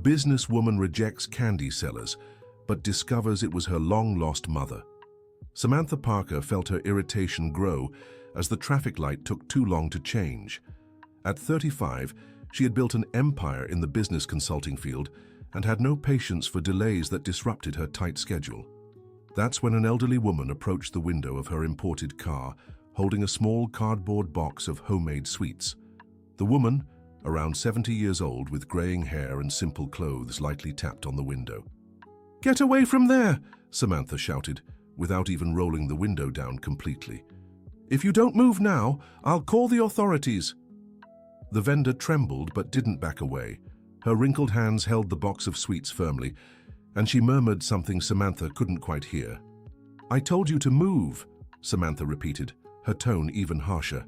Businesswoman rejects candy sellers, but discovers it was her long-lost mother. Samantha Parker felt her irritation grow as the traffic light took too long to change. At 35, she had built an empire in the business consulting field and had no patience for delays that disrupted her tight schedule. That's when an elderly woman approached the window of her imported car, holding a small cardboard box of homemade sweets. The woman, around 70 years old with graying hair and simple clothes, lightly tapped on the window. "Get away from there!" Samantha shouted, without even rolling the window down completely. "If you don't move now, I'll call the authorities." The vendor trembled but didn't back away. Her wrinkled hands held the box of sweets firmly, and she murmured something Samantha couldn't quite hear. "I told you to move," Samantha repeated, her tone even harsher.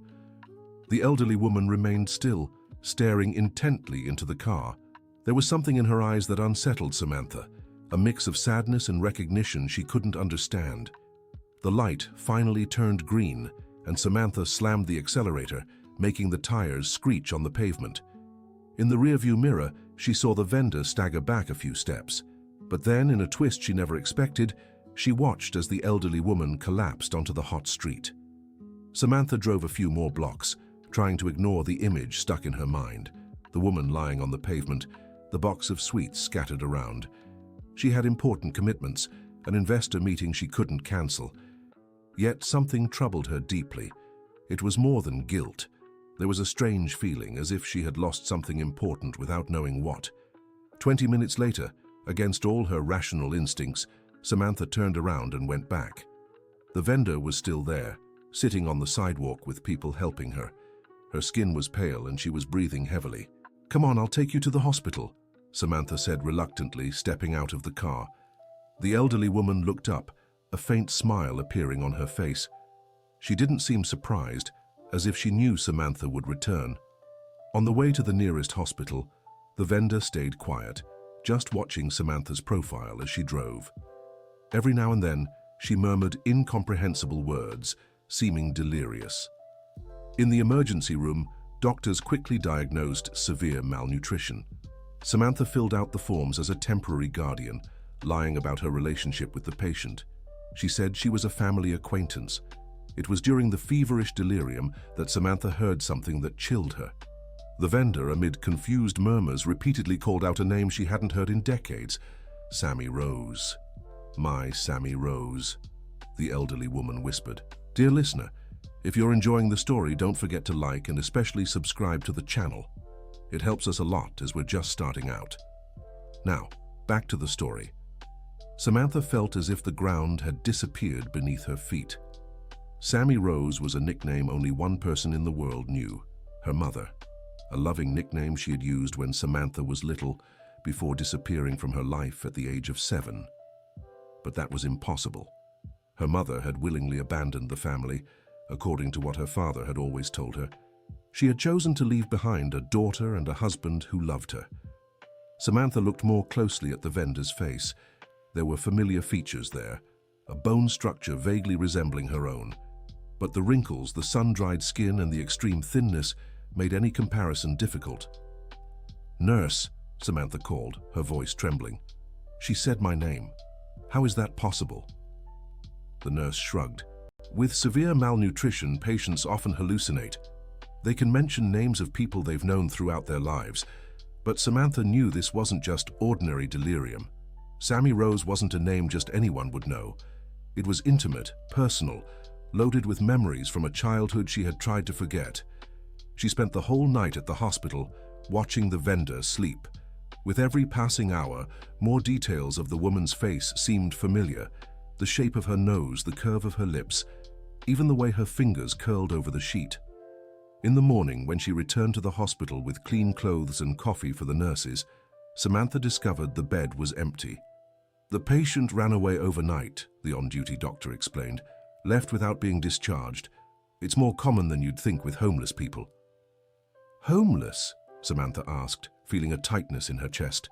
The elderly woman remained still, staring intently into the car. There was something in her eyes that unsettled Samantha, a mix of sadness and recognition she couldn't understand. The light finally turned green, and Samantha slammed the accelerator, making the tires screech on the pavement. In the rearview mirror, she saw the vendor stagger back a few steps. But then, in a twist she never expected, she watched as the elderly woman collapsed onto the hot street. Samantha drove a few more blocks, trying to ignore the image stuck in her mind. The woman lying on the pavement, the box of sweets scattered around. She had important commitments, an investor meeting she couldn't cancel. Yet something troubled her deeply. It was more than guilt. There was a strange feeling, as if she had lost something important without knowing what. 20 minutes later, against all her rational instincts, Samantha turned around and went back. The vendor was still there, sitting on the sidewalk with people helping her. Her skin was pale and she was breathing heavily. "Come on, I'll take you to the hospital," Samantha said reluctantly, stepping out of the car. The elderly woman looked up, a faint smile appearing on her face. She didn't seem surprised, as if she knew Samantha would return. On the way to the nearest hospital, the vendor stayed quiet, just watching Samantha's profile as she drove. Every now and then, she murmured incomprehensible words, seeming delirious. In the emergency room, doctors quickly diagnosed severe malnutrition. Samantha filled out the forms as a temporary guardian, lying about her relationship with the patient. She said she was a family acquaintance. It was during the feverish delirium that Samantha heard something that chilled her. The vendor, amid confused murmurs, repeatedly called out a name she hadn't heard in decades. "Sammy Rose. My Sammy Rose," the elderly woman whispered. "Dear listener, if you're enjoying the story, don't forget to like and especially subscribe to the channel. It helps us a lot as we're just starting out." Now, back to the story. Samantha felt as if the ground had disappeared beneath her feet. Sammy Rose was a nickname only one person in the world knew, her mother. A loving nickname she had used when Samantha was little, before disappearing from her life at the age of 7. But that was impossible. Her mother had willingly abandoned the family, according to what her father had always told her. She had chosen to leave behind a daughter and a husband who loved her. Samantha looked more closely at the vendor's face. There were familiar features there, a bone structure vaguely resembling her own. But the wrinkles, the sun-dried skin, and the extreme thinness made any comparison difficult. "Nurse," Samantha called, her voice trembling. "She said my name. How is that possible?" The nurse shrugged. "With severe malnutrition, patients often hallucinate. They can mention names of people they've known throughout their lives. But Samantha knew this wasn't just ordinary delirium. Sammy Rose wasn't a name just anyone would know. It was intimate, personal, loaded with memories from a childhood she had tried to forget. She spent the whole night at the hospital, watching the vendor sleep. With every passing hour, more details of the woman's face seemed familiar. The shape of her nose, the curve of her lips, even the way her fingers curled over the sheet. In the morning, when she returned to the hospital with clean clothes and coffee for the nurses, Samantha discovered the bed was empty. "The patient ran away overnight," the on-duty doctor explained, "left without being discharged. It's more common than you'd think with homeless people." "Homeless?" Samantha asked, feeling a tightness in her chest.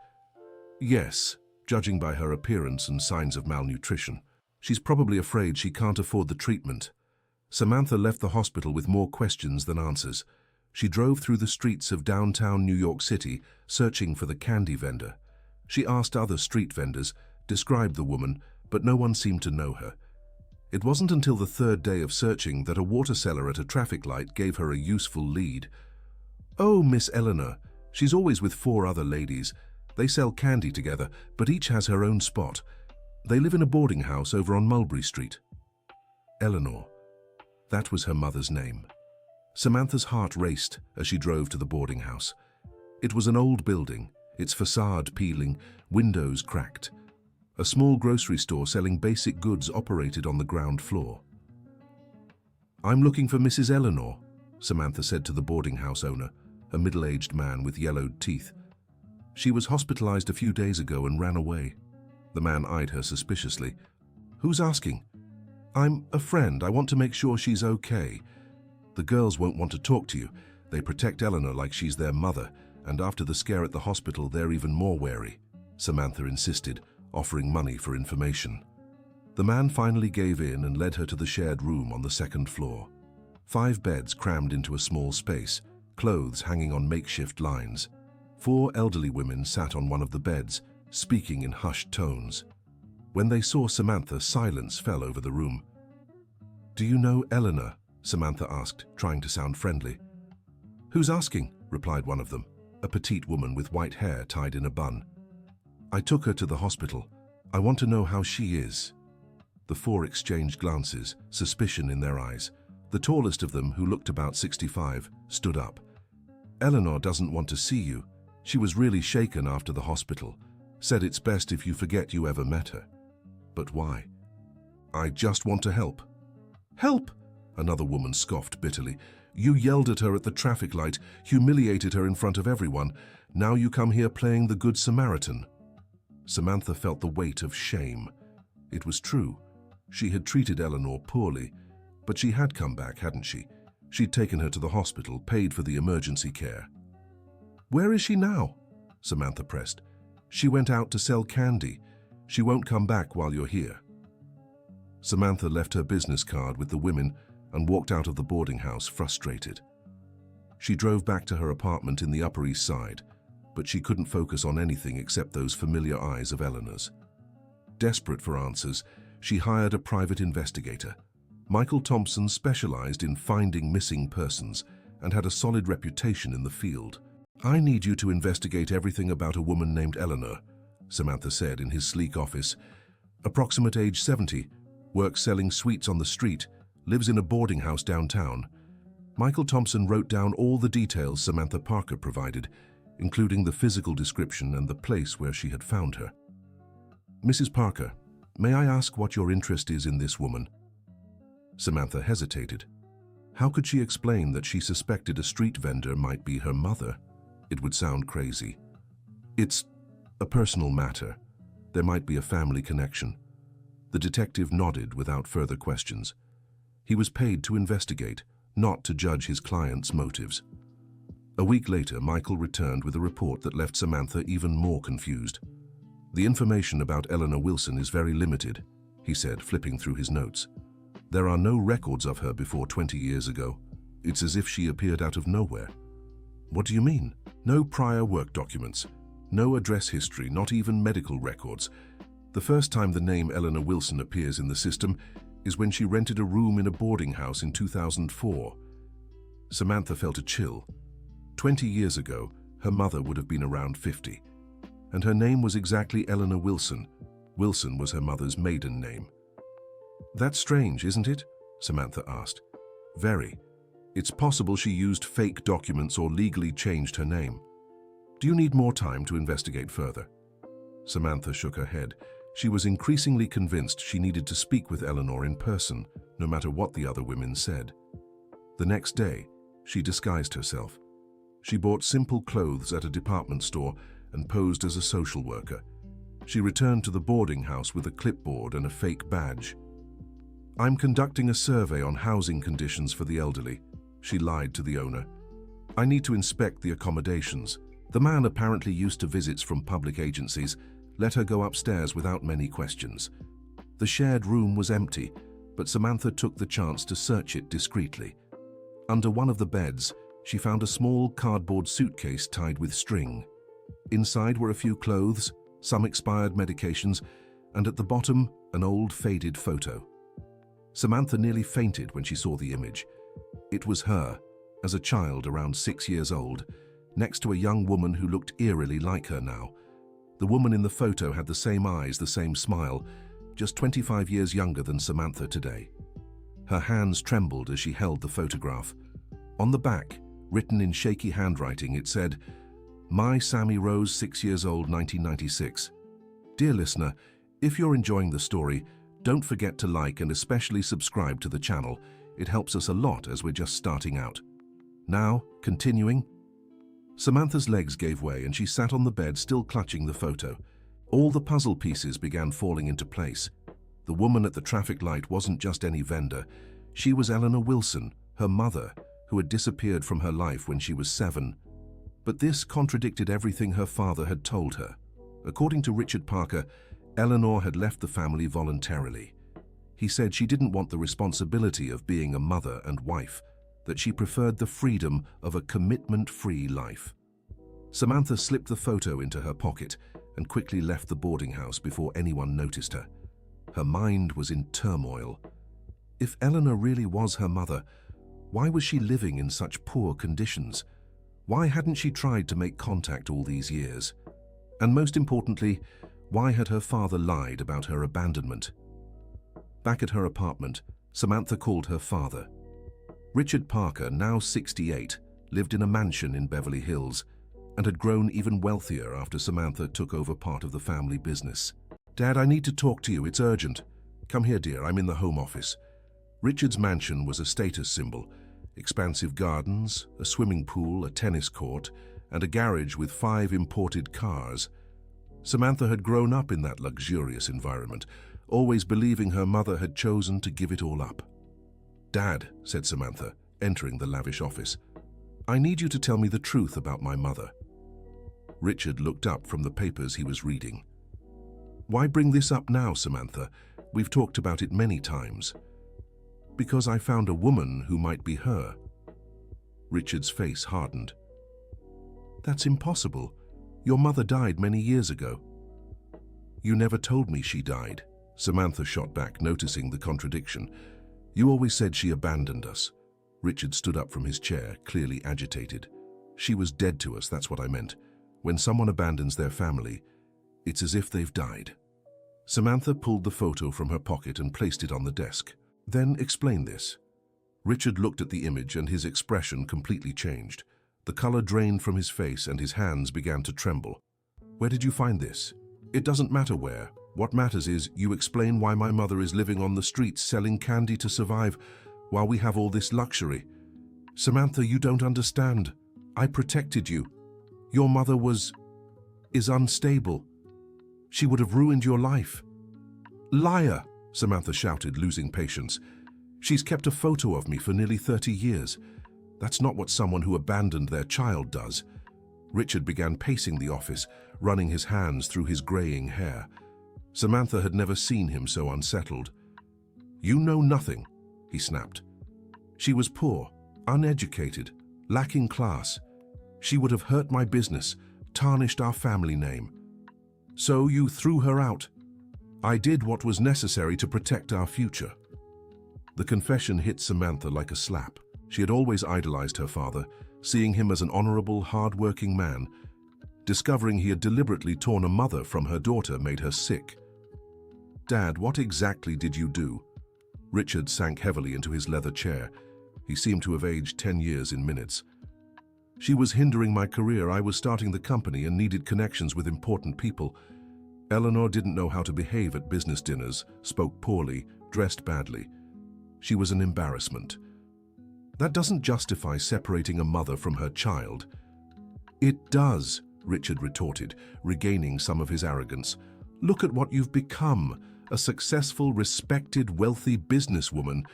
"Yes, judging by her appearance and signs of malnutrition. She's probably afraid she can't afford the treatment." Samantha left the hospital with more questions than answers. She drove through the streets of downtown New York City, searching for the candy vendor. She asked other street vendors, described the woman, but no one seemed to know her. It wasn't until the third day of searching that a water seller at a traffic light gave her a useful lead. "Oh, Miss Eleanor. She's always with 4 other ladies. They sell candy together, but each has her own spot. They live in a boarding house over on Mulberry Street." Eleanor. That was her mother's name. Samantha's heart raced as she drove to the boarding house. It was an old building, its facade peeling, windows cracked. A small grocery store selling basic goods operated on the ground floor. "I'm looking for Mrs. Eleanor," Samantha said to the boarding house owner, a middle-aged man with yellowed teeth. "She was hospitalized a few days ago and ran away." The man eyed her suspiciously. "Who's asking?" "I'm a friend. I want to make sure she's okay." "The girls won't want to talk to you. They protect Eleanor like she's their mother, and after the scare at the hospital, they're even more wary," Samantha insisted, offering money for information. The man finally gave in and led her to the shared room on the second floor. 5 beds crammed into a small space, clothes hanging on makeshift lines. 4 elderly women sat on one of the beds, speaking in hushed tones. When they saw Samantha, silence fell over the room. "Do you know Eleanor?" Samantha asked, trying to sound friendly. "Who's asking?" replied one of them, a petite woman with white hair tied in a bun. "I took her to the hospital. I want to know how she is." The 4 exchanged glances, suspicion in their eyes. The tallest of them, who looked about 65, stood up. "Eleanor doesn't want to see you. She was really shaken after the hospital. Said it's best if you forget you ever met her." "But why?" "I just want to help." "Help?" Another woman scoffed bitterly. "You yelled at her at the traffic light, humiliated her in front of everyone. Now you come here playing the Good Samaritan." Samantha felt the weight of shame. It was true. She had treated Eleanor poorly, but she had come back, hadn't she? She'd taken her to the hospital, paid for the emergency care. "Where is she now?" Samantha pressed. "She went out to sell candy. She won't come back while you're here." Samantha left her business card with the women and walked out of the boarding house frustrated. She drove back to her apartment in the Upper East Side, but she couldn't focus on anything except those familiar eyes of Eleanor's. Desperate for answers, she hired a private investigator. Michael Thompson specialized in finding missing persons and had a solid reputation in the field. "I need you to investigate everything about a woman named Eleanor," Samantha said in his sleek office. "Approximate age 70, works selling sweets on the street, lives in a boarding house downtown." Michael Thompson wrote down all the details Samantha Parker provided, including the physical description and the place where she had found her. "Mrs. Parker, may I ask what your interest is in this woman?" Samantha hesitated. How could she explain that she suspected a street vendor might be her mother? It would sound crazy. "It's a personal matter. There might be a family connection." The detective nodded without further questions. He was paid to investigate, not to judge his client's motives. A week later, Michael returned with a report that left Samantha even more confused. "The information about Eleanor Wilson is very limited," he said, flipping through his notes. "There are no records of her before 20 years ago. It's as if she appeared out of nowhere." "What do you mean?" "No prior work documents, no address history, not even medical records. The first time the name Eleanor Wilson appears in the system is when she rented a room in a boarding house in 2004. Samantha felt a chill. 20 years ago, her mother would have been around 50. And her name was exactly Eleanor Wilson. Wilson was her mother's maiden name. "That's strange, isn't it?" Samantha asked. "Very. It's possible she used fake documents or legally changed her name. Do you need more time to investigate further?" Samantha shook her head. She was increasingly convinced she needed to speak with Eleanor in person, no matter what the other women said. The next day, she disguised herself. She bought simple clothes at a department store and posed as a social worker. She returned to the boarding house with a clipboard and a fake badge. "I'm conducting a survey on housing conditions for the elderly," she lied to the owner. "I need to inspect the accommodations." The man, apparently used to visits from public agencies, let her go upstairs without many questions. The shared room was empty, but Samantha took the chance to search it discreetly. Under one of the beds, she found a small cardboard suitcase tied with string. Inside were a few clothes, some expired medications, and at the bottom, an old faded photo. Samantha nearly fainted when she saw the image. It was her, as a child around 6 years old, next to a young woman who looked eerily like her now. The woman in the photo had the same eyes, the same smile, just 25 years younger than Samantha today. Her hands trembled as she held the photograph. On the back, written in shaky handwriting, it said, "My Sammy Rose, 6 years old, 1996. Dear listener, if you're enjoying the story, don't forget to like and especially subscribe to the channel. It helps us a lot as we're just starting out." Now, continuing. Samantha's legs gave way and she sat on the bed still clutching the photo. All the puzzle pieces began falling into place. The woman at the traffic light wasn't just any vendor. She was Eleanor Wilson, her mother, who had disappeared from her life when she was 7. But this contradicted everything her father had told her. According to Richard Parker, Eleanor had left the family voluntarily. He said she didn't want the responsibility of being a mother and wife, that she preferred the freedom of a commitment-free life. Samantha slipped the photo into her pocket and quickly left the boarding house before anyone noticed her. Her mind was in turmoil. If Eleanor really was her mother, why was she living in such poor conditions? Why hadn't she tried to make contact all these years? And most importantly, why had her father lied about her abandonment? Back at her apartment, Samantha called her father. Richard Parker, now 68, lived in a mansion in Beverly Hills and had grown even wealthier after Samantha took over part of the family business. "Dad, I need to talk to you. It's urgent." "Come here, dear. I'm in the home office." Richard's mansion was a status symbol. Expansive gardens, a swimming pool, a tennis court, and a garage with 5 imported cars. Samantha had grown up in that luxurious environment, always believing her mother had chosen to give it all up. "Dad," said Samantha, entering the lavish office, "I need you to tell me the truth about my mother." Richard looked up from the papers he was reading. "Why bring this up now, Samantha? We've talked about it many times." "Because I found a woman who might be her." Richard's face hardened. "That's impossible. Your mother died many years ago." "You never told me she died," Samantha shot back, noticing the contradiction. "You always said she abandoned us." Richard stood up from his chair, clearly agitated. "She was dead to us, that's what I meant. When someone abandons their family, it's as if they've died." Samantha pulled the photo from her pocket and placed it on the desk. "Then explain this." Richard looked at the image and his expression completely changed. The color drained from his face and his hands began to tremble. "Where did you find this?" "It doesn't matter where. What matters is you explain why my mother is living on the streets selling candy to survive while we have all this luxury." "Samantha, you don't understand. I protected you. Your mother is unstable. She would have ruined your life." "Liar!" Samantha shouted, losing patience. "She's kept a photo of me for nearly 30 years. That's not what someone who abandoned their child does." Richard began pacing the office, running his hands through his graying hair. Samantha had never seen him so unsettled. "You know nothing," he snapped. "She was poor, uneducated, lacking class. She would have hurt my business, tarnished our family name. So you threw her out. I did what was necessary to protect our future." The confession hit Samantha like a slap. She had always idolized her father, seeing him as an honorable, hard-working man. Discovering he had deliberately torn a mother from her daughter made her sick. "Dad, what exactly did you do?" Richard sank heavily into his leather chair. He seemed to have aged 10 years in minutes. "She was hindering my career. I was starting the company and needed connections with important people. Eleanor didn't know how to behave at business dinners, spoke poorly, dressed badly. She was an embarrassment." "That doesn't justify separating a mother from her child." "It does," Richard retorted, regaining some of his arrogance. "Look at what you've become, a successful, respected, wealthy businesswoman.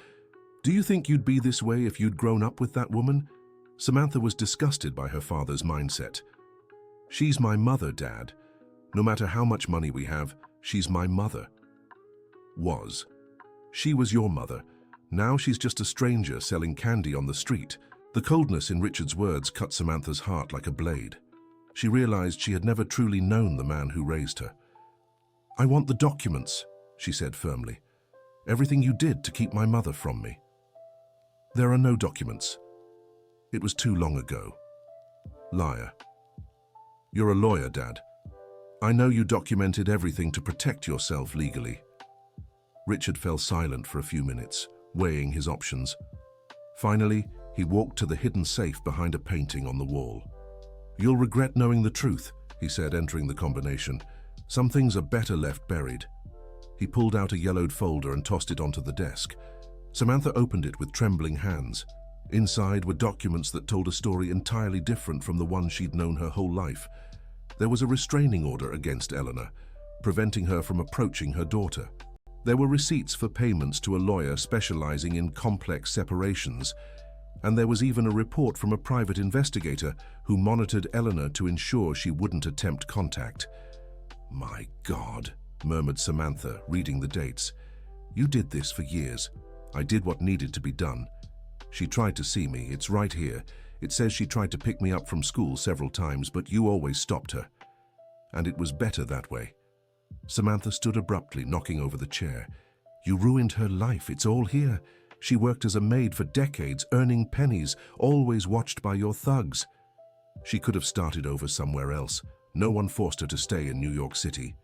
Do you think you'd be this way if you'd grown up with that woman?" Samantha was disgusted by her father's mindset. "She's my mother, Dad. No matter how much money we have, she's my mother." "Was. She was your mother. Now she's just a stranger selling candy on the street." The coldness in Richard's words cut Samantha's heart like a blade. She realized she had never truly known the man who raised her. "I want the documents," she said firmly. "Everything you did to keep my mother from me." "There are no documents. It was too long ago." Liar. "You're a lawyer, Dad. I know you documented everything to protect yourself legally." Richard fell silent for a few minutes, weighing his options. Finally, he walked to the hidden safe behind a painting on the wall. "You'll regret knowing the truth," he said, entering the combination. "Some things are better left buried." He pulled out a yellowed folder and tossed it onto the desk. Samantha opened it with trembling hands. Inside were documents that told a story entirely different from the one she'd known her whole life. There was a restraining order against Eleanor, preventing her from approaching her daughter. There were receipts for payments to a lawyer specializing in complex separations, and there was even a report from a private investigator who monitored Eleanor to ensure she wouldn't attempt contact. "My God," murmured Samantha, reading the dates. "You did this for years. I did what needed to be done. She tried to see me. It's right here. It says she tried to pick me up from school several times, but you always stopped her. And it was better that way." Samantha stood abruptly, knocking over the chair. "You ruined her life. It's all here. She worked as a maid for decades, earning pennies, always watched by your thugs. She could have started over somewhere else. No one forced her to stay in New York City."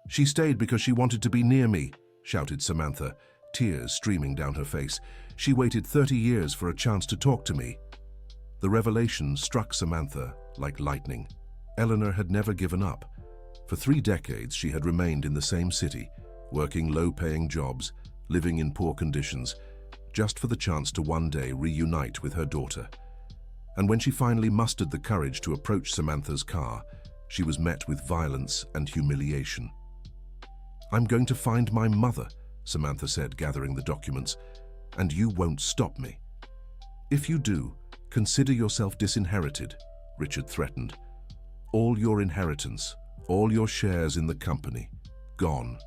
"She stayed because she wanted to be near me," shouted Samantha, tears streaming down her face. "She waited 30 years for a chance to talk to me." The revelation struck Samantha like lightning. Eleanor had never given up. For 3 decades, she had remained in the same city, working low-paying jobs, living in poor conditions, just for the chance to one day reunite with her daughter. And when she finally mustered the courage to approach Samantha's car, she was met with violence and humiliation. "I'm going to find my mother," Samantha said, gathering the documents, "and you won't stop me." "If you do, consider yourself disinherited," Richard threatened. "All your inheritance, all your shares in the company, gone."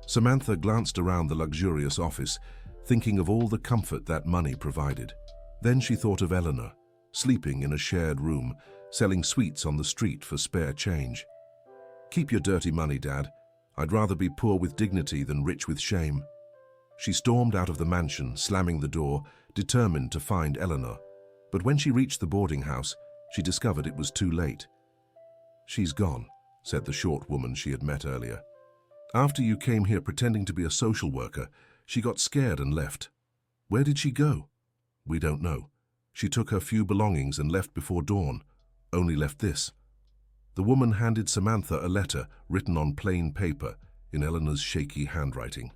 Samantha glanced around the luxurious office, thinking of all the comfort that money provided. Then she thought of Eleanor, sleeping in a shared room, selling sweets on the street for spare change. "Keep your dirty money, Dad. I'd rather be poor with dignity than rich with shame." She stormed out of the mansion, slamming the door, determined to find Eleanor. But when she reached the boarding house, she discovered it was too late. "She's gone," said the short woman she had met earlier. "After you came here pretending to be a social worker, she got scared and left." "Where did she go?" "We don't know. She took her few belongings and left before dawn. Only left this." The woman handed Samantha a letter written on plain paper in Eleanor's shaky handwriting.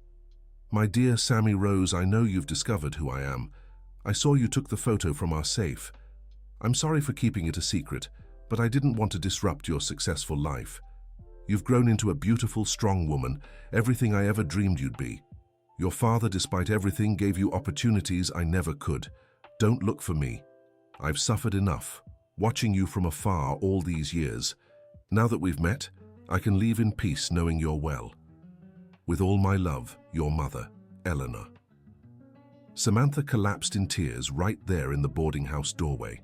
"My dear Sammy Rose, I know you've discovered who I am. I saw you took the photo from our safe. I'm sorry for keeping it a secret, but I didn't want to disrupt your successful life. You've grown into a beautiful, strong woman, everything I ever dreamed you'd be. Your father, despite everything, gave you opportunities I never could. Don't look for me. I've suffered enough, watching you from afar all these years. Now that we've met, I can leave in peace knowing you're well. With all my love, your mother, Eleanor." Samantha collapsed in tears right there in the boarding house doorway.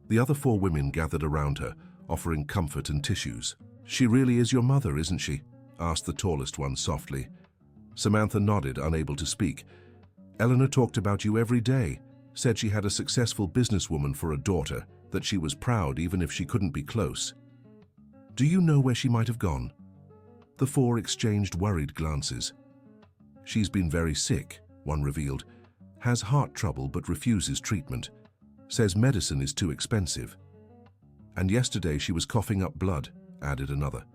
The other 4 women gathered around her, offering comfort and tissues. "She really is your mother, isn't she?" asked the tallest one softly. Samantha nodded, unable to speak. "Eleanor talked about you every day, said she had a successful businesswoman for a daughter, that she was proud even if she couldn't be close." "Do you know where she might have gone?" The 4 exchanged worried glances. "She's been very sick," one revealed. "Has heart trouble but refuses treatment. Says medicine is too expensive." "And yesterday she was coughing up blood," added another.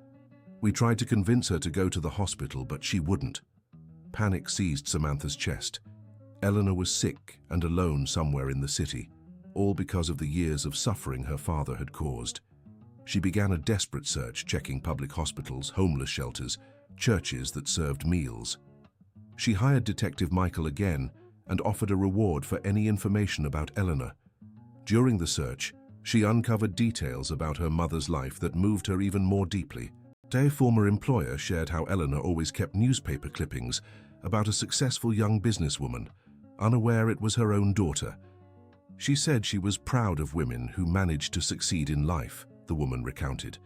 "We tried to convince her to go to the hospital, but she wouldn't." Panic seized Samantha's chest. Eleanor was sick and alone somewhere in the city, all because of the years of suffering her father had caused. She began a desperate search, checking public hospitals, homeless shelters, churches that served meals. She hired Detective Michael again and offered a reward for any information about Eleanor. During the search, she uncovered details about her mother's life that moved her even more deeply. A former employer shared how Eleanor always kept newspaper clippings about a successful young businesswoman, unaware it was her own daughter. She said she was proud of women who managed to succeed in life. the woman recounted.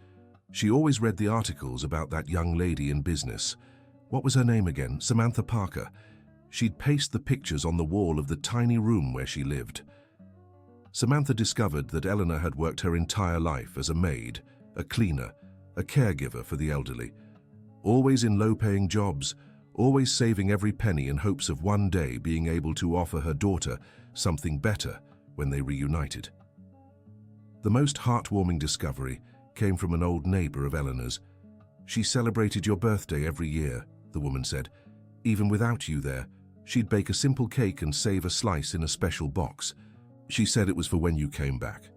She always read the articles about that young lady in business. What was her name again? Samantha Parker. She'd paste the pictures on the wall of the tiny room where she lived. Samantha discovered that Eleanor had worked her entire life as a maid, a cleaner, a caregiver for the elderly, always in low-paying jobs, always saving every penny in hopes of one day being able to offer her daughter something better when they reunited. The most heartwarming discovery came from an old neighbor of Eleanor's. "She celebrated your birthday every year," the woman said. "Even without you there, she'd bake a simple cake and save a slice in a special box. She said it was for when you came back."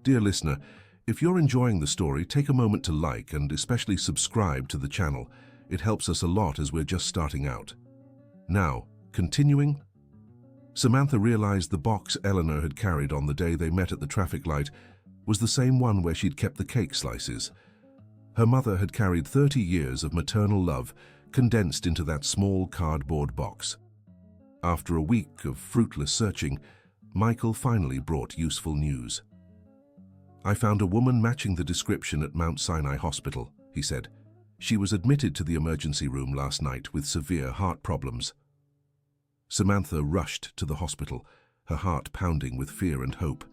Dear listener, if you're enjoying the story, take a moment to like and especially subscribe to the channel. It helps us a lot as we're just starting out. Now, continuing. Samantha realized the box Eleanor had carried on the day they met at the traffic light was the same one where she'd kept the cake slices. Her mother had carried 30 years of maternal love condensed into that small cardboard box. After a week of fruitless searching, Michael finally brought useful news. "I found a woman matching the description at Mount Sinai Hospital," he said. "She was admitted to the emergency room last night with severe heart problems." Samantha rushed to the hospital, her heart pounding with fear and hope.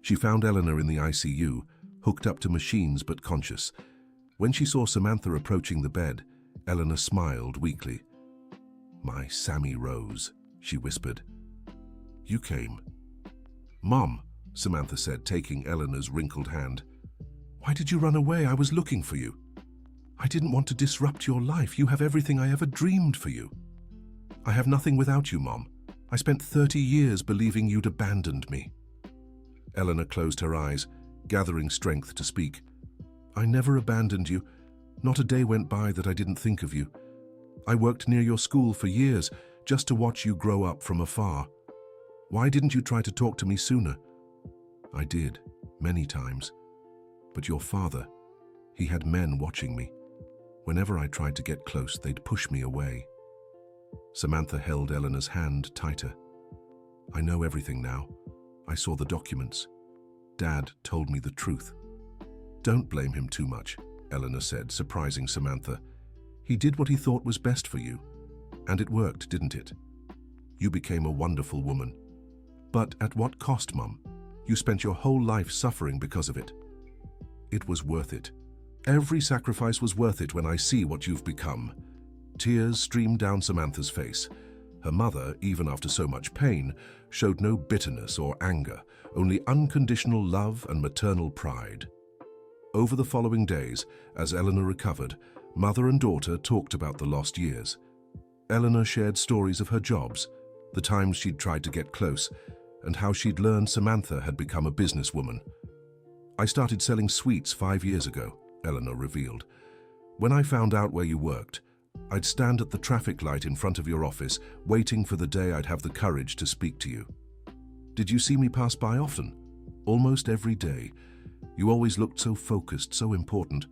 She found Eleanor in the ICU, hooked up to machines but conscious. When she saw Samantha approaching the bed, Eleanor smiled weakly. "My Sammy Rose," she whispered. "You came." "Mom," Samantha said, taking Eleanor's wrinkled hand. "Why did you run away? I was looking for you." "I didn't want to disrupt your life. You have everything I ever dreamed for you." "I have nothing without you, Mom. I spent 30 years believing you'd abandoned me." Eleanor closed her eyes, gathering strength to speak. "I never abandoned you. Not a day went by that I didn't think of you. I worked near your school for years just to watch you grow up from afar. Why didn't you try to talk to me sooner?" "I did, many times. But your father, he had men watching me. Whenever I tried to get close, they'd push me away." Samantha held Eleanor's hand tighter. "I know everything now. I saw the documents. Dad told me the truth." "Don't blame him too much," Eleanor said, surprising Samantha. "He did what he thought was best for you. And it worked, didn't it? You became a wonderful woman. But at what cost, Mum? You spent your whole life suffering because of it." "It was worth it. Every sacrifice was worth it when I see what you've become." Tears streamed down Samantha's face. Her mother, even after so much pain, showed no bitterness or anger, only unconditional love and maternal pride. Over the following days, as Eleanor recovered, mother and daughter talked about the lost years. Eleanor shared stories of her jobs, the times she'd tried to get close, and how she'd learned Samantha had become a businesswoman. "I started selling sweets 5 years ago," Eleanor revealed. "When I found out where you worked, I'd stand at the traffic light in front of your office, waiting for the day I'd have the courage to speak to you. Did you see me pass by often? Almost every day. You always looked so focused, so important.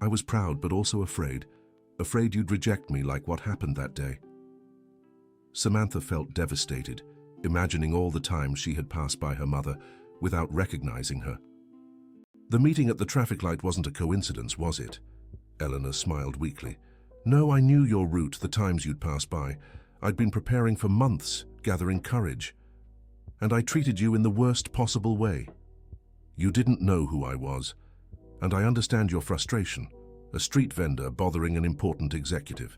I was proud but also afraid you'd reject me like what happened that day." Samantha felt devastated, imagining all the times she had passed by her mother without recognizing her. "The meeting at the traffic light wasn't a coincidence, was it?" Eleanor smiled weakly. "No, I knew your route, the times you'd pass by. I'd been preparing for months, gathering courage. And I treated you in the worst possible way. You didn't know who I was, and I understand your frustration, a street vendor bothering an important executive."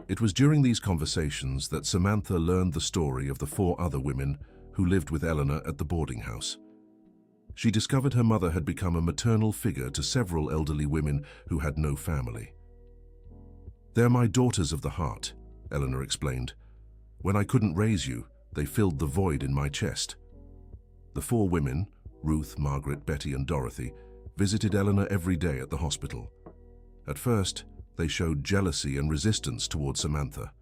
It was during these conversations that Samantha learned the story of the 4 other women who lived with Eleanor at the boarding house. She discovered her mother had become a maternal figure to several elderly women who had no family. "They're my daughters of the heart," Eleanor explained. "When I couldn't raise you, they filled the void in my chest." The 4 women, Ruth, Margaret, Betty, and Dorothy, visited Eleanor every day at the hospital. At first, they showed jealousy and resistance toward Samantha.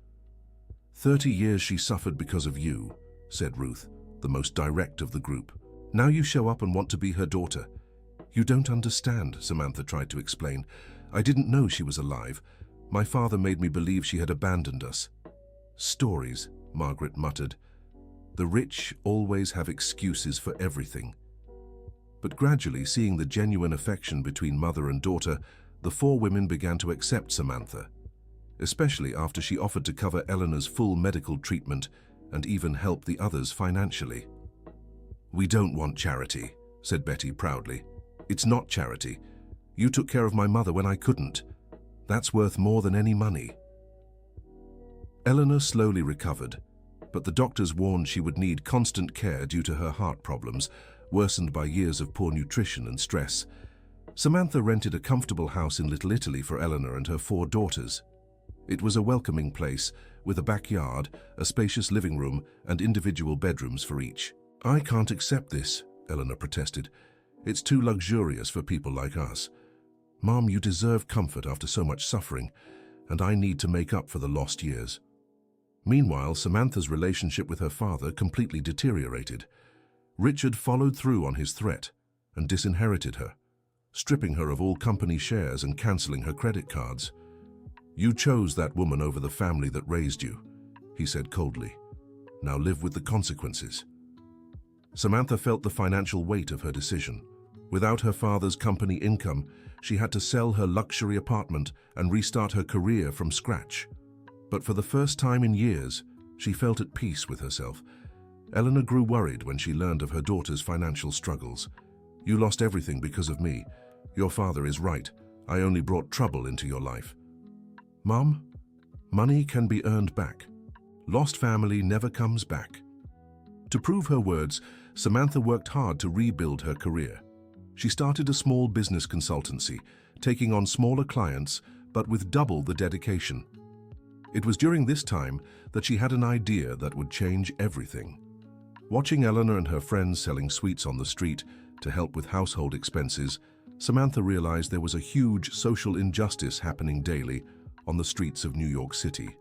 30 years she suffered because of you," said Ruth, the most direct of the group. "Now you show up and want to be her daughter." "You don't understand," Samantha tried to explain. "I didn't know she was alive. My father made me believe she had abandoned us." "Stories," Margaret muttered. "The rich always have excuses for everything." But gradually, seeing the genuine affection between mother and daughter, the four women began to accept Samantha, especially after she offered to cover Eleanor's full medical treatment and even help the others financially. "We don't want charity," said Betty proudly. "It's not charity. You took care of my mother when I couldn't. That's worth more than any money." Eleanor slowly recovered, but the doctors warned she would need constant care due to her heart problems, worsened by years of poor nutrition and stress. Samantha rented a comfortable house in Little Italy for Eleanor and her four daughters. It was a welcoming place, with a backyard, a spacious living room, and individual bedrooms for each. "I can't accept this," Eleanor protested. "It's too luxurious for people like us. Mom, you deserve comfort after so much suffering, and I need to make up for the lost years." Meanwhile, Samantha's relationship with her father completely deteriorated. Richard followed through on his threat and disinherited her, stripping her of all company shares and cancelling her credit cards. "You chose that woman over the family that raised you," he said coldly. "Now live with the consequences." Samantha felt the financial weight of her decision. Without her father's company income, she had to sell her luxury apartment and restart her career from scratch. But for the first time in years, she felt at peace with herself. Eleanor grew worried when she learned of her daughter's financial struggles. "You lost everything because of me. Your father is right. I only brought trouble into your life." "Mom, money can be earned back. Lost family never comes back." To prove her words, Samantha worked hard to rebuild her career. She started a small business consultancy, taking on smaller clients, but with double the dedication. It was during this time that she had an idea that would change everything. Watching Eleanor and her friends selling sweets on the street to help with household expenses, Samantha realized there was a huge social injustice happening daily on the streets of New York City.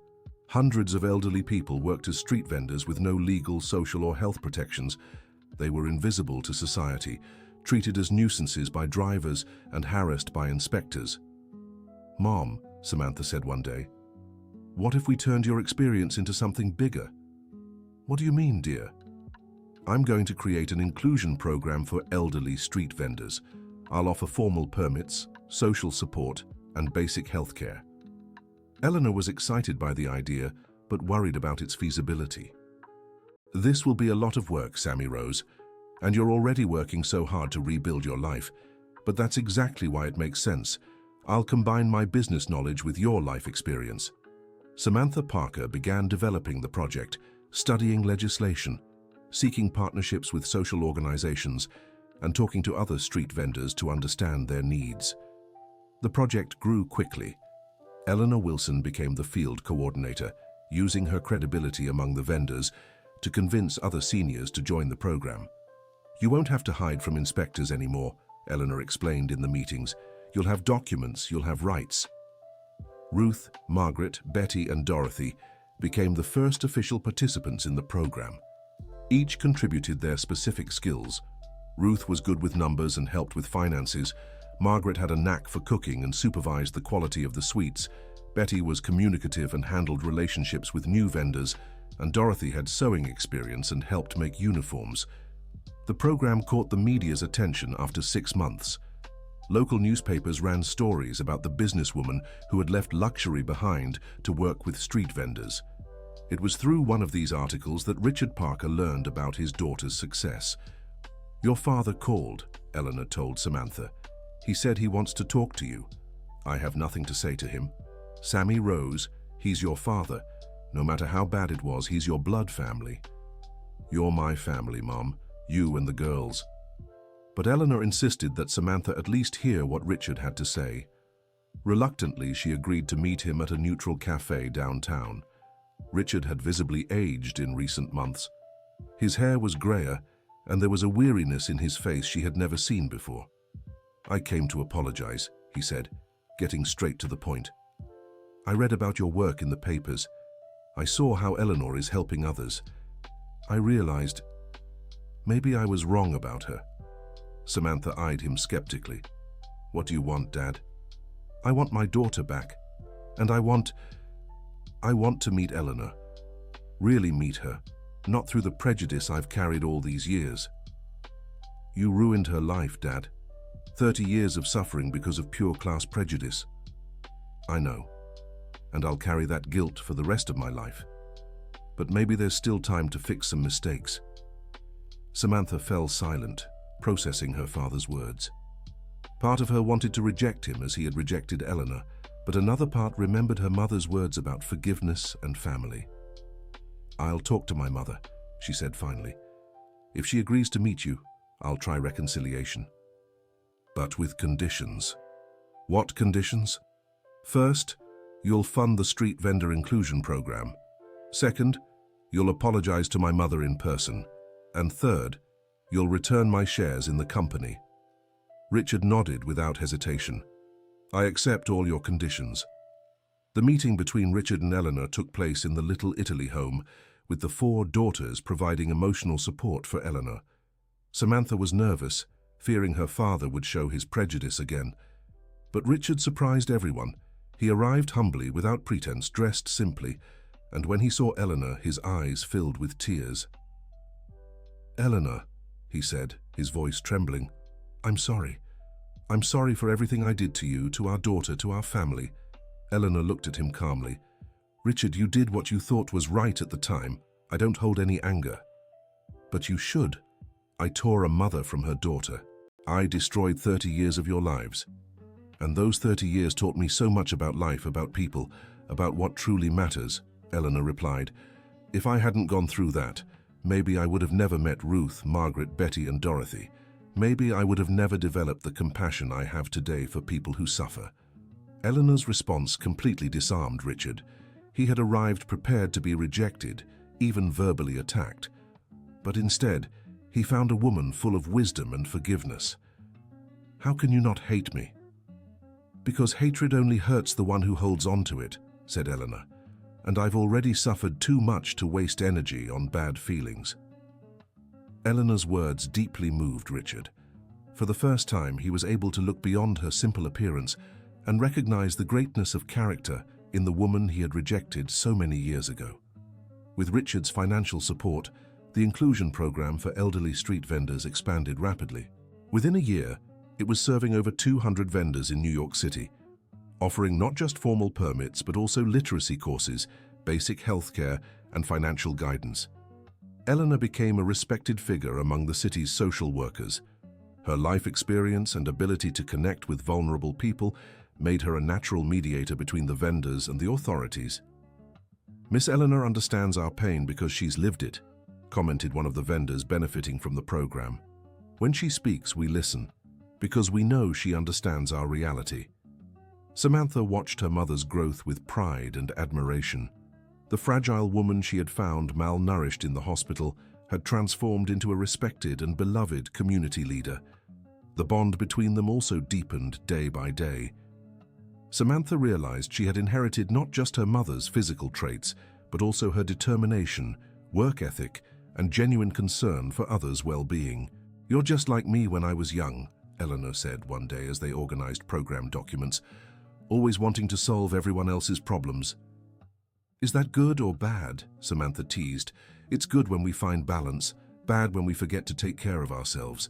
Hundreds of elderly people worked as street vendors with no legal, social, or health protections. They were invisible to society, treated as nuisances by drivers and harassed by inspectors. "Mom," Samantha said one day, "what if we turned your experience into something bigger?" "What do you mean, dear?" "I'm going to create an inclusion program for elderly street vendors. I'll offer formal permits, social support, and basic health care." Eleanor was excited by the idea, but worried about its feasibility. "This will be a lot of work, Sammy Rose, and you're already working so hard to rebuild your life. But that's exactly why it makes sense. I'll combine my business knowledge with your life experience." Samantha Parker began developing the project, studying legislation, seeking partnerships with social organizations, and talking to other street vendors to understand their needs. The project grew quickly. Eleanor Wilson became the field coordinator, using her credibility among the vendors to convince other seniors to join the program. "You won't have to hide from inspectors anymore," Eleanor explained in the meetings. "You'll have documents, you'll have rights." Ruth, Margaret, Betty, and Dorothy became the first official participants in the program. Each contributed their specific skills. Ruth was good with numbers and helped with finances. Margaret had a knack for cooking and supervised the quality of the sweets. Betty was communicative and handled relationships with new vendors, and Dorothy had sewing experience and helped make uniforms. The program caught the media's attention after 6 months. Local newspapers ran stories about the businesswoman who had left luxury behind to work with street vendors. It was through one of these articles that Richard Parker learned about his daughter's success. "Your father called," Eleanor told Samantha. "He said he wants to talk to you." "I have nothing to say to him. Sammy Rose, he's your father. No matter how bad it was, he's your blood family." "You're my family, Mom. You and the girls." But Eleanor insisted that Samantha at least hear what Richard had to say. Reluctantly, she agreed to meet him at a neutral cafe downtown. Richard had visibly aged in recent months. His hair was grayer, and there was a weariness in his face she had never seen before. "I came to apologize," he said, getting straight to the point. "I read about your work in the papers. I saw how Eleanor is helping others. I realized maybe I was wrong about her." Samantha eyed him skeptically. "What do you want, Dad?" "I want my daughter back, and I want to meet Eleanor. Really meet her, not through the prejudice I've carried all these years." You ruined her life, Dad. 30 years of suffering because of pure class prejudice. I know, and I'll carry that guilt for the rest of my life. But maybe there's still time to fix some mistakes. Samantha fell silent, processing her father's words. Part of her wanted to reject him as he had rejected Eleanor, but another part remembered her mother's words about forgiveness and family. "I'll talk to my mother," she said finally. "If she agrees to meet you, I'll try reconciliation. But with conditions." "What conditions?" "First, you'll fund the street vendor inclusion program. Second, you'll apologize to my mother in person. And third, you'll return my shares in the company." Richard nodded without hesitation. "I accept all your conditions." The meeting between Richard and Eleanor took place in the Little Italy home, with the 4 daughters providing emotional support for Eleanor. Samantha was nervous, fearing her father would show his prejudice again. But Richard surprised everyone. He arrived humbly, without pretense, dressed simply, and when he saw Eleanor, his eyes filled with tears. "Eleanor," he said, his voice trembling, "I'm sorry. I'm sorry for everything I did to you, to our daughter, to our family." Eleanor looked at him calmly. "Richard, you did what you thought was right at the time. I don't hold any anger. But you should. I tore a mother from her daughter. I destroyed 30 years of your lives. And those 30 years taught me so much about life, about people, about what truly matters," Eleanor replied. "If I hadn't gone through that, maybe I would have never met Ruth, Margaret, Betty, and Dorothy. Maybe I would have never developed the compassion I have today for people who suffer." Eleanor's response completely disarmed Richard. He had arrived prepared to be rejected, even verbally attacked. But instead, he found a woman full of wisdom and forgiveness. "How can you not hate me?" "Because hatred only hurts the one who holds on to it," said Eleanor. "And I've already suffered too much to waste energy on bad feelings." Eleanor's words deeply moved Richard. For the first time, he was able to look beyond her simple appearance and recognize the greatness of character in the woman he had rejected so many years ago. With Richard's financial support, the inclusion program for elderly street vendors expanded rapidly. Within a year, it was serving over 200 vendors in New York City, offering not just formal permits but also literacy courses, basic healthcare, and financial guidance. Eleanor became a respected figure among the city's social workers. Her life experience and ability to connect with vulnerable people made her a natural mediator between the vendors and the authorities. "Miss Eleanor understands our pain because she's lived it," commented one of the vendors benefiting from the program. "When she speaks, we listen, because we know she understands our reality." Samantha watched her mother's growth with pride and admiration. The fragile woman she had found malnourished in the hospital had transformed into a respected and beloved community leader. The bond between them also deepened day by day. Samantha realized she had inherited not just her mother's physical traits, but also her determination, work ethic, and genuine concern for others' well-being. "You're just like me when I was young," Eleanor said one day as they organized program documents, "always wanting to solve everyone else's problems." "Is that good or bad?" Samantha teased. "It's good when we find balance, bad when we forget to take care of ourselves."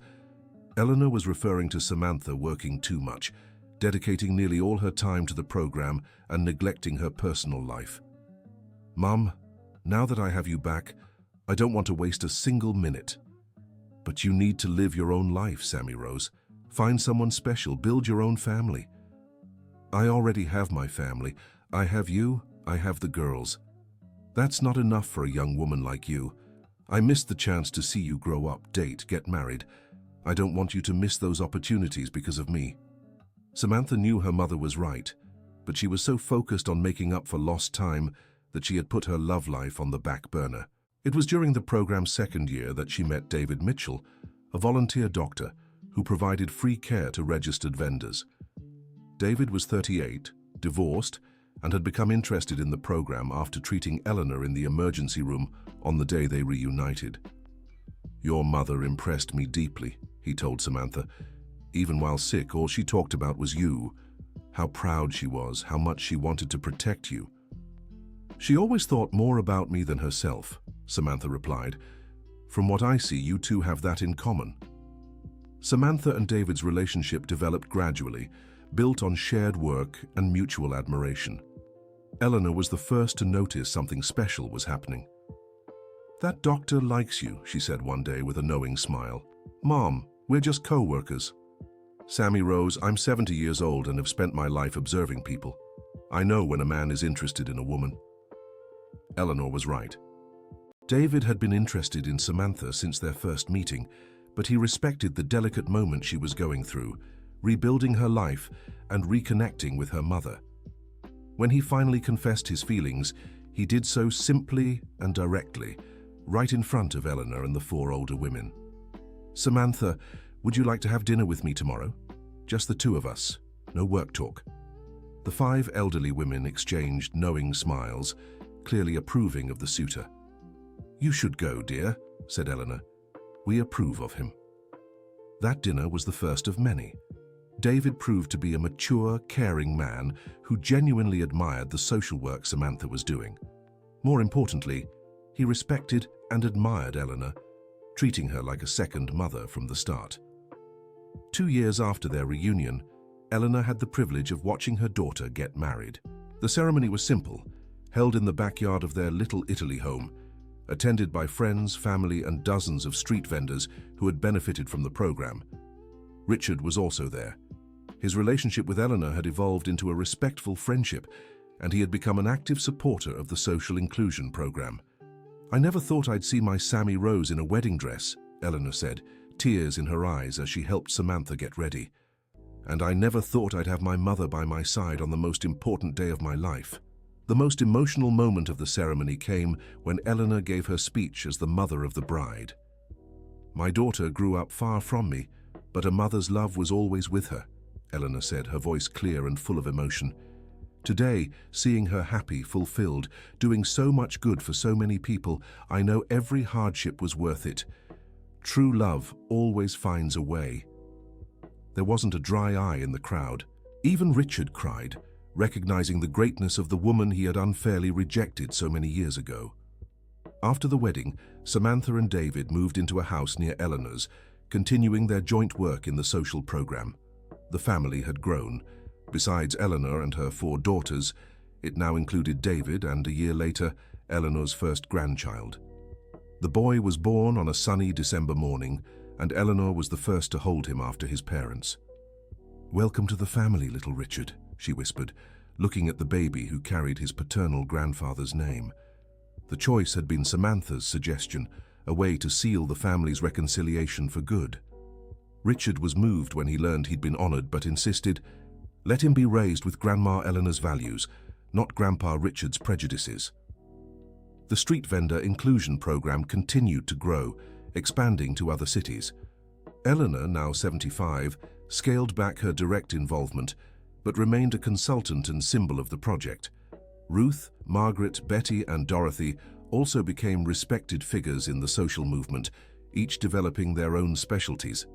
Eleanor was referring to Samantha working too much, dedicating nearly all her time to the program and neglecting her personal life. "Mum, now that I have you back, I don't want to waste a single minute." "But you need to live your own life, Sammy Rose. Find someone special, build your own family." "I already have my family. I have you, I have the girls." "That's not enough for a young woman like you. I missed the chance to see you grow up, date, get married. I don't want you to miss those opportunities because of me." Samantha knew her mother was right, but she was so focused on making up for lost time that she had put her love life on the back burner. It was during the program's second year that she met David Mitchell, a volunteer doctor who provided free care to registered vendors. David was 38, divorced, and had become interested in the program after treating Eleanor in the emergency room on the day they reunited. "Your mother impressed me deeply," he told Samantha. "Even while sick, all she talked about was you, how proud she was, how much she wanted to protect you." "She always thought more about me than herself," Samantha replied. "From what I see, you two have that in common." Samantha and David's relationship developed gradually, built on shared work and mutual admiration. Eleanor was the first to notice something special was happening. "That doctor likes you," she said one day with a knowing smile. "Mom, we're just co-workers." Sammy rose. "I'm 70 years old and have spent my life observing people. I know when a man is interested in a woman." Eleanor was right. David had been interested in Samantha since their first meeting, but he respected the delicate moment she was going through, rebuilding her life and reconnecting with her mother. When he finally confessed his feelings, he did so simply and directly, right in front of Eleanor and the four older women. "Samantha, would you like to have dinner with me tomorrow? Just the two of us, no work talk." The five elderly women exchanged knowing smiles, clearly approving of the suitor. "You should go, dear," said Eleanor. "We approve of him." That dinner was the first of many. David proved to be a mature, caring man who genuinely admired the social work Samantha was doing. More importantly, he respected and admired Eleanor, treating her like a second mother from the start. 2 years after their reunion, Eleanor had the privilege of watching her daughter get married. The ceremony was simple, held in the backyard of their Little Italy home, attended by friends, family, and dozens of street vendors who had benefited from the program. Richard was also there. His relationship with Eleanor had evolved into a respectful friendship, and he had become an active supporter of the social inclusion program. "I never thought I'd see my Sammy Rose in a wedding dress," Eleanor said, tears in her eyes as she helped Samantha get ready. "And I never thought I'd have my mother by my side on the most important day of my life." The most emotional moment of the ceremony came when Eleanor gave her speech as the mother of the bride. "My daughter grew up far from me, but a mother's love was always with her," Eleanor said, her voice clear and full of emotion. "Today, seeing her happy, fulfilled, doing so much good for so many people, I know every hardship was worth it. True love always finds a way." There wasn't a dry eye in the crowd. Even Richard cried, recognizing the greatness of the woman he had unfairly rejected so many years ago. After the wedding, Samantha and David moved into a house near Eleanor's, continuing their joint work in the social program. The family had grown. Besides Eleanor and her 4 daughters, it now included David and, a year later, Eleanor's first grandchild. The boy was born on a sunny December morning, and Eleanor was the first to hold him after his parents. "Welcome to the family, little Richard," she whispered, looking at the baby who carried his paternal grandfather's name. The choice had been Samantha's suggestion, a way to seal the family's reconciliation for good. Richard was moved when he learned he'd been honored, but insisted, "Let him be raised with Grandma Eleanor's values, not Grandpa Richard's prejudices." The street vendor inclusion program continued to grow, expanding to other cities. Eleanor, now 75, scaled back her direct involvement, but remained a consultant and symbol of the project. Ruth, Margaret, Betty, and Dorothy also became respected figures in the social movement, each developing their own specialties.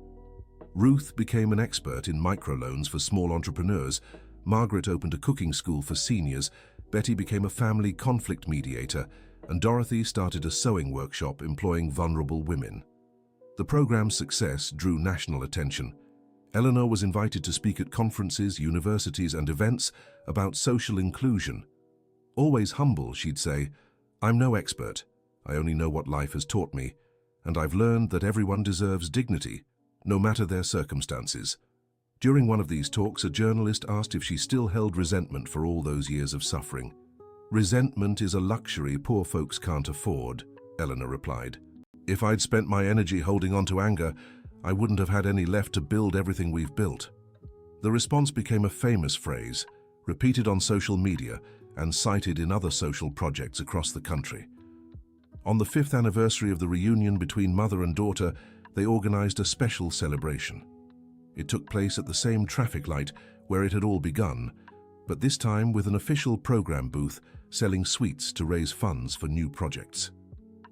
Ruth became an expert in microloans for small entrepreneurs, Margaret opened a cooking school for seniors, Betty became a family conflict mediator, and Dorothy started a sewing workshop employing vulnerable women. The program's success drew national attention. Eleanor was invited to speak at conferences, universities, and events about social inclusion. Always humble, she'd say, "I'm no expert. I only know what life has taught me, and I've learned that everyone deserves dignity, no matter their circumstances." During one of these talks, a journalist asked if she still held resentment for all those years of suffering. "Resentment is a luxury poor folks can't afford," Eleanor replied. "If I'd spent my energy holding on to anger, I wouldn't have had any left to build everything we've built." The response became a famous phrase, repeated on social media and cited in other social projects across the country. On the 5th anniversary of the reunion between mother and daughter, they organized a special celebration. It took place at the same traffic light where it had all begun, but this time with an official program booth selling sweets to raise funds for new projects.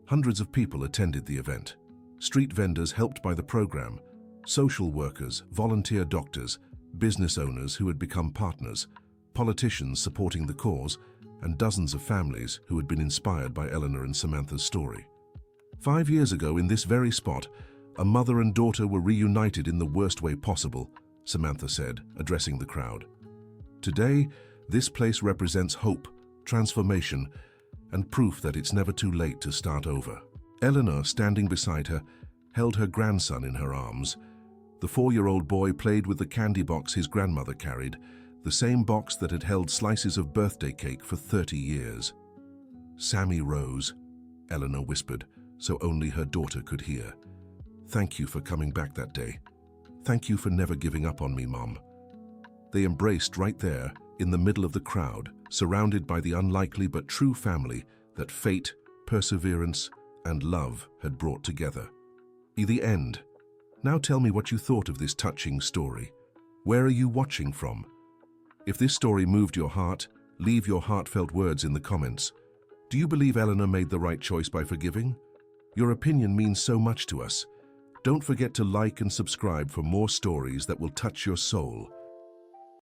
Hundreds of people attended the event. Street vendors helped by the program, social workers, volunteer doctors, business owners who had become partners, politicians supporting the cause, and dozens of families who had been inspired by Eleanor and Samantha's story. 5 years ago, in this very spot, A mother and daughter were reunited in the worst way possible, Samantha said, addressing the crowd. Today, this place represents hope, transformation, and proof that it's never too late to start over. Eleanor, standing beside her, held her grandson in her arms. The 4-year-old boy played with the candy box his grandmother carried, the same box that had held slices of birthday cake for 30 years. "Sammy Rose," Eleanor whispered, so only her daughter could hear. "Thank you for coming back that day. Thank you for never giving up on me, Mom." They embraced right there, in the middle of the crowd, surrounded by the unlikely but true family that fate, perseverance, and love had brought together. The end. Now tell me what you thought of this touching story. Where are you watching from? If this story moved your heart, leave your heartfelt words in the comments. Do you believe Eleanor made the right choice by forgiving? Your opinion means so much to us. Don't forget to like and subscribe for more stories that will touch your soul.